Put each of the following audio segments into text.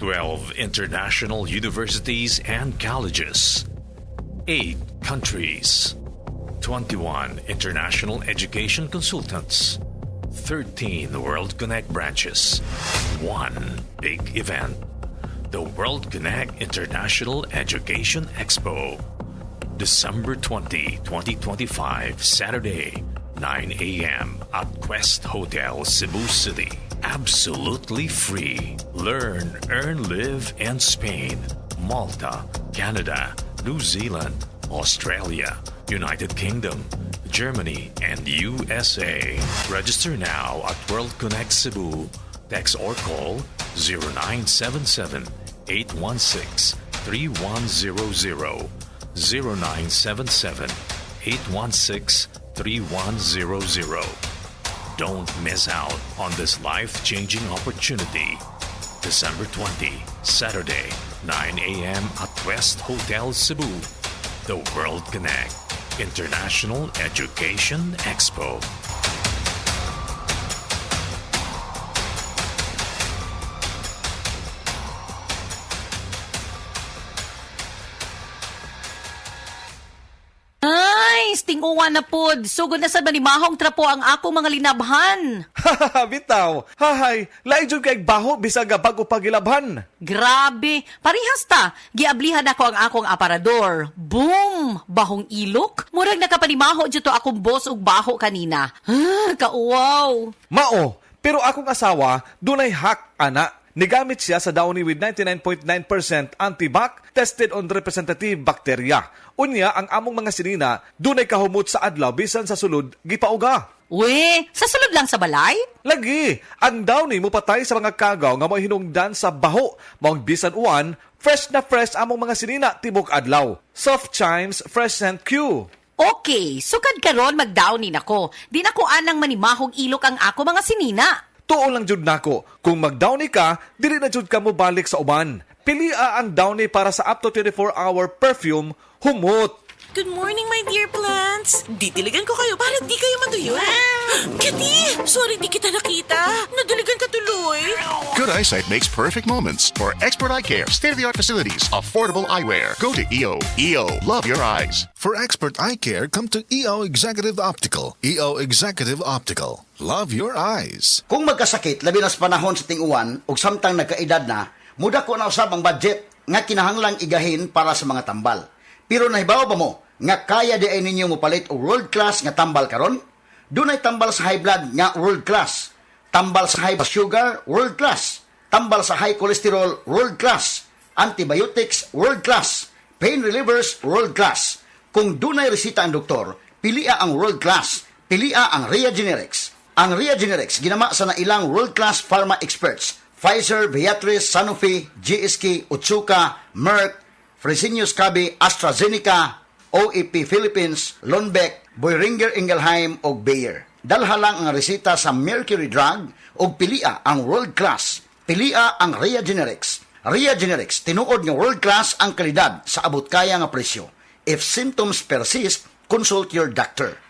12 international universities and colleges, 8 countries, 21 international education consultants, 13 World Connect branches, 1 big event, the World Connect International Education Expo, December 20, 2025, Saturday, 9 a.m. at Quest Hotel, Cebu City. Absolutely free. Learn, earn, live in Spain, Malta, Canada, New Zealand, Australia, United Kingdom, Germany, and USA. Register now at World Connect Cebu. Text or call 0977-816-3100, 0977-816-3100. Don't miss out on this life-changing opportunity. December 20, Saturday, 9 a.m. at West Hotel Cebu. The World Connect International Education Expo. Tinguan na pod. Sugod na sa manimahong trapo ang ako mga linabhan. Bitaw. Hahay, laijud kay baho bisag bago pagilabhan. Grabe. Parihas ta. Giablihan ako ang akong aparador. Boom! Bahong ilok. Murag nakapanimaho dito akong boss ug baho kanina. Kauwaw. Mao, pero akong asawa dunay hack ana. Nigamit siya sa Downy with 99.9% antibac tested on representative bacteria. Unya, ang among mga sinina, dunay kahumot sa adlaw bisan sa sulod, gipauga. We, sa sulod lang sa balay? Lagi, ang Downy mo patay sa mga kagaw nga mo hinungdan sa baho. Maong bisan uwan, fresh na fresh among mga sinina tibok adlaw. Soft Chimes Fresh Scent Q. Okay, sukad karon mag-downy nako. Di nako anang manimahong ilok ang ako mga sinina. Tuo lang jud nako, kung mag-Downy ka, dili na jud ka mo balik sa uban. Pilia ang Downy para sa up to 24-hour perfume, humot. Good morning, my dear plants. Didiligan ko kayo para di kayo maduyo. Kitty! Sorry di kita nakita. Nadiligan ka tuloy. Good eyesight makes perfect moments. For expert eye care, state-of-the-art facilities, affordable eyewear. Go to EO. EO, love your eyes. For expert eye care, come to EO Executive Optical. EO Executive Optical. Love your eyes. Kung magkasakit, labi na sa panahon sa ting-uwan ug samtang nagkaedad na, muda ko na usab ang budget nga kinahanglang igahin para sa mga tambal. Pero nahibaw ba mo nga kaya di ay ninyo mopalit og world class nga tambal karon? Dunay tambal sa high blood nga world class, tambal sa high sugar world class, tambal sa high cholesterol world class, antibiotics world class, pain relievers world class. Kung dunay resita ang doktor, pilia ang world class, pilia ang Ria Generics. Ang Ria Generics ginama sa nailang world-class pharma experts. Pfizer, Viatris, Sanofi, GSK, Otsuka, Merck, Fresenius Kabi, AstraZeneca, OEP Philippines, Lundbeck, Boehringer Ingelheim ug Bayer. Dalha lang ang resita sa Mercury Drug ug pilia ang world-class. Pilia ang Ria Generics. Ria Generics tinuod nga world-class ang kalidad sa abot kaya nga presyo. If symptoms persist, consult your doctor.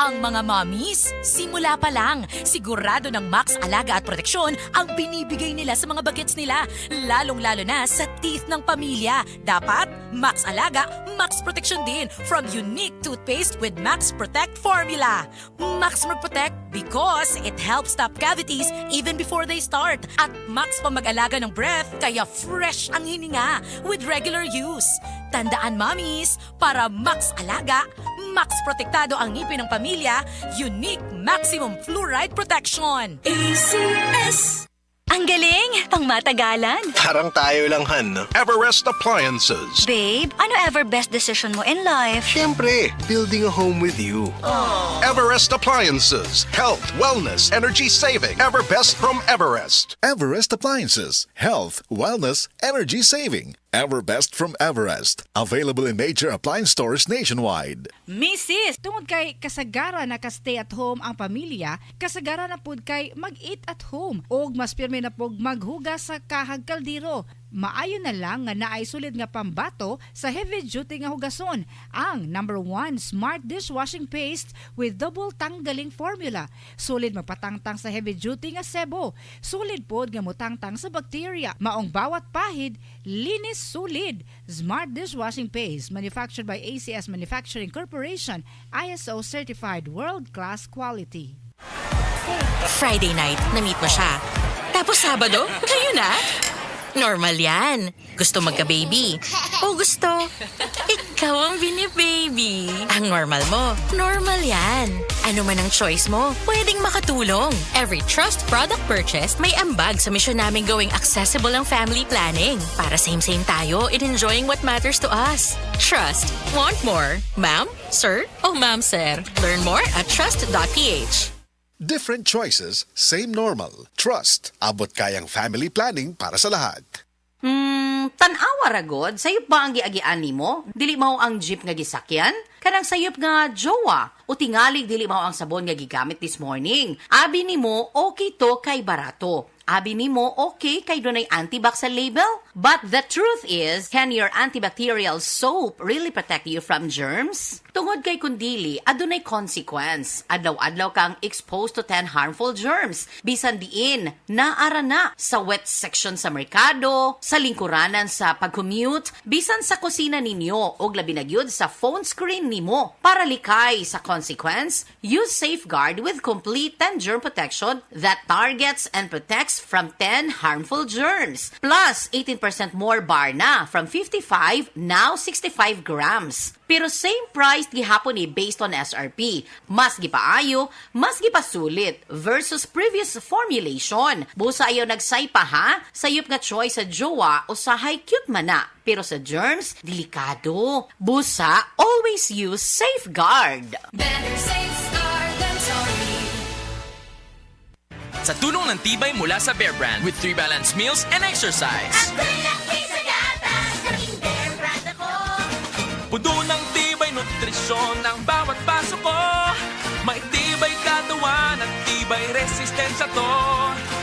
Ang mga mommies, simula pa lang, sigurado ng Max Alaga at Proteksyon ang binibigay nila sa mga bagets nila, lalong-lalo na sa teeth ng pamilya. Dapat, Max Alaga, Max Proteksyon din from unique toothpaste with Max Protect formula. Max Protect because it helps stop cavities even before they start. At Max pa mag-alaga ng breath kaya fresh ang hininga with regular use. Tandaan, mommies, para Max Alaga, Max Protektado ang ngipin ng pamilya, unique maximum fluoride protection. ACS! Ang galing! Pangmatagalan! Parang tayo lang, Han. Everest Appliances. Babe, ano ever best decision mo in life? Siyempre, building a home with you. Everest Appliances. Health, wellness, energy saving. Ever best from Everest. Everest Appliances. Health, wellness, energy saving. Everbest from Everest. Available in major appliance stores nationwide. Mrs. Tungod kay kasagara na ka-stay at home ang pamilya, kasagara na pud kay mag-eat at home. Og mas pirmi na pog maghugas sa kahag kaldero. Maayo na lang nga naay sulid nga pambato sa heavy duty nga hugason ang number 1 Smart Dishwashing Paste with double tanggaling formula. Sulid magpatangtang sa heavy duty nga sebo. Sulid pod nga motangtang sa bakterya. Maong bawat pahid, linis sulid. Smart Dishwashing Paste manufactured by ACS Manufacturing Corporation, ISO certified world-class quality. Friday night, na-meet mo siya. Tapos Sabado, kayo na? Normal yan. Gusto magka-baby. O gusto, ikaw ang bini-baby. Ang normal mo, normal yan. Ano man ang choice mo, pwedeng makatulong. Every Trust product purchase, may ambag sa misyon namin gawing accessible ang family planning. Para same-same tayo in enjoying what matters to us. Trust. Want more? Ma'am? Sir? O ma'am, sir? Learn more at trust.ph. Different choices, same normal. Trust. Abot kayang family planning para sa lahat. Tanawa ragod, sayop ba ang giagian nimo? Dili mao ang jeep nga gisakyan? Kanang sayop nga jowa o tingalig dili mao ang sabon nga gigamit this morning. Abi nimo okay to kay barato. Abi nimo okay kay dunay antibac sa label? But the truth is, can your antibacterial soap really protect you from germs? Tungod kay kundili, adunay consequence. Adlaw-adlaw kang exposed to 10 harmful germs. Bisan diin, naara na sa wet section sa merkado, sa lingkuranan sa pag-commute, bisan sa kusina ninyo, o labi na gyud sa phone screen nimo. Para likay sa consequence, use Safeguard with complete 10 germ protection that targets and protects from 10 harmful germs. Plus, 18% more bar na from 55, now 65 grams. Pero same price gihapon ni based on SRP. Mas gipaayo, mas gipasulit versus previous formulation. Busa ayaw nagsaypa ha? Sayop nga choice sa jowa o sa high cute man na. Pero sa germs, delikado. Busa, always use Safeguard. Better Safeguard than sorry. Sa tulong ng tibay mula sa Bear Brand with 3 balanced meals and exercise. Pudo ng tibay nutrisyon ng bawat paso ko. May tibay katawan at tibay resistensya to.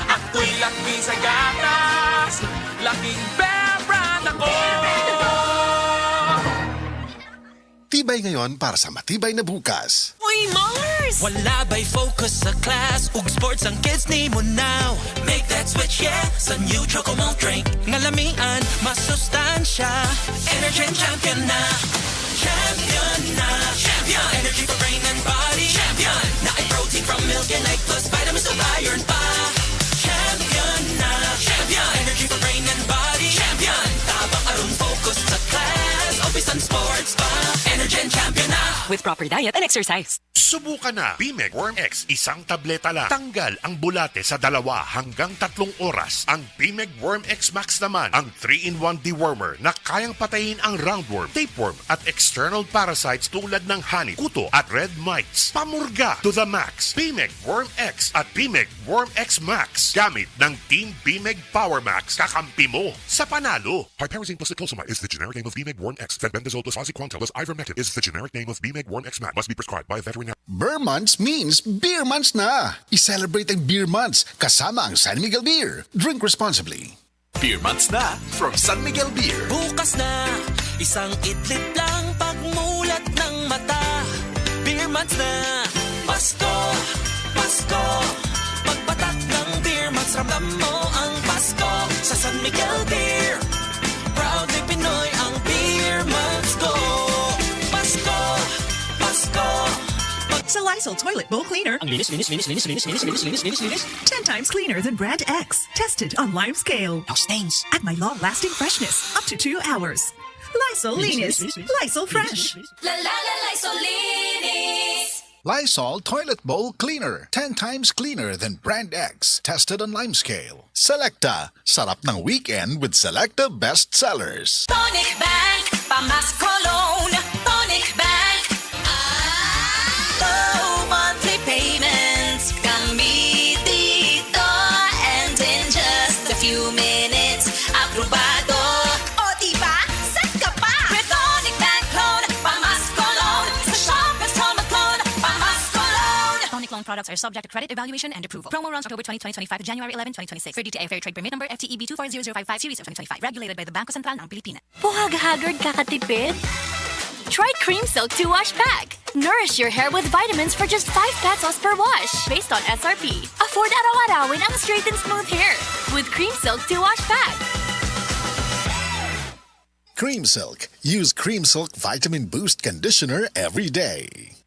Ako'y laki sa gatas, laking Bear Brand ako. Tibay ngayon para sa matibay na bukas. Uy, Mars! Wala ba'y focus sa class? Ug sports ang kids ni mo now. Make that switch, yeah, sa new Choco Malt drink. Ngalamian, masustansya. Energy champion na. Champion na. Champion. Energy for brain and body. Champion. Na ay protein from milk and egg plus vitamins of iron pa. Champion na. Champion. Energy for brain and body. Champion. Tabang aron focus sa class. Obisan sports pa. Energy champion na. With proper diet and exercise. Subukan na Bimeg Worm X, isang tableta lang. Tanggal ang bulate sa 2 hanggang 3 oras. Ang Bimeg Worm X Max naman, ang 3-in-1 dewormer na kayang patayin ang roundworm, tapeworm at external parasites tulad ng honey, kuto at red mites. Pamurga to the max. Bimeg Worm X at Bimeg Worm X Max. Gamit ng Team Bimeg Power Max, kakampi mo sa panalo. Piperazine plus niclosamide is the generic name of Bimeg Worm X. Fenbendazole plus oxyquantel plus ivermectin is the generic name of Bimeg Worm X Max. Must be prescribed by a veterinarian. Beer Months means beer months na. I-celebrate ang beer months kasama ang San Miguel Beer. Drink responsibly. Beer months na from San Miguel Beer. Bukas na, isang idlip lang pagmulat ng mata. Beer months na, Pasko, Pasko. Pagpatak ng beer months, ramdam mo ang Pasko sa San Miguel Beer. Proudly Pinoy ang beer months ko. Pasko, Pasko. Sa Lysol Toilet Bowl Cleaner, ang linis. 10 times cleaner than Brand X. Tested on lime scale. No stains. At my long-lasting freshness, up to 2 hours. Lysol Linis. Lysol Fresh. La la la Lysol Linis. Lysol Toilet Bowl Cleaner. 10 times cleaner than Brand X. Tested on lime scale. Selecta. Sarap ng weekend with Selecta best sellers. Tonic Bank, Pamas Cologne. Tonic Bank. Low monthly payments. Kami dito. And in just a few minutes, aprobado. O diba? Set ka pa! With Tonic Bank Loan, Pamas Cologne. Sa Shop at Home at Loan, Pamas Cologne. Tonic Loan product products are subject to credit evaluation and approval. Promo runs October 2025 to January 11, 2026. For DTI Fair Trade Permit Number FTEB 240055 Series of 2025. Regulated by the Bangko Sentral ng Pilipinas. Buhag-hagard kakatipid? Try Cream Silk 2-Wash Pack. Nourish your hair with vitamins for just 5 pesos per wash. Based on SRP. Afford araw-arawin ang straight and smooth hair with Cream Silk 2-Wash Pack. Cream Silk. Use Cream Silk Vitamin Boost Conditioner every day.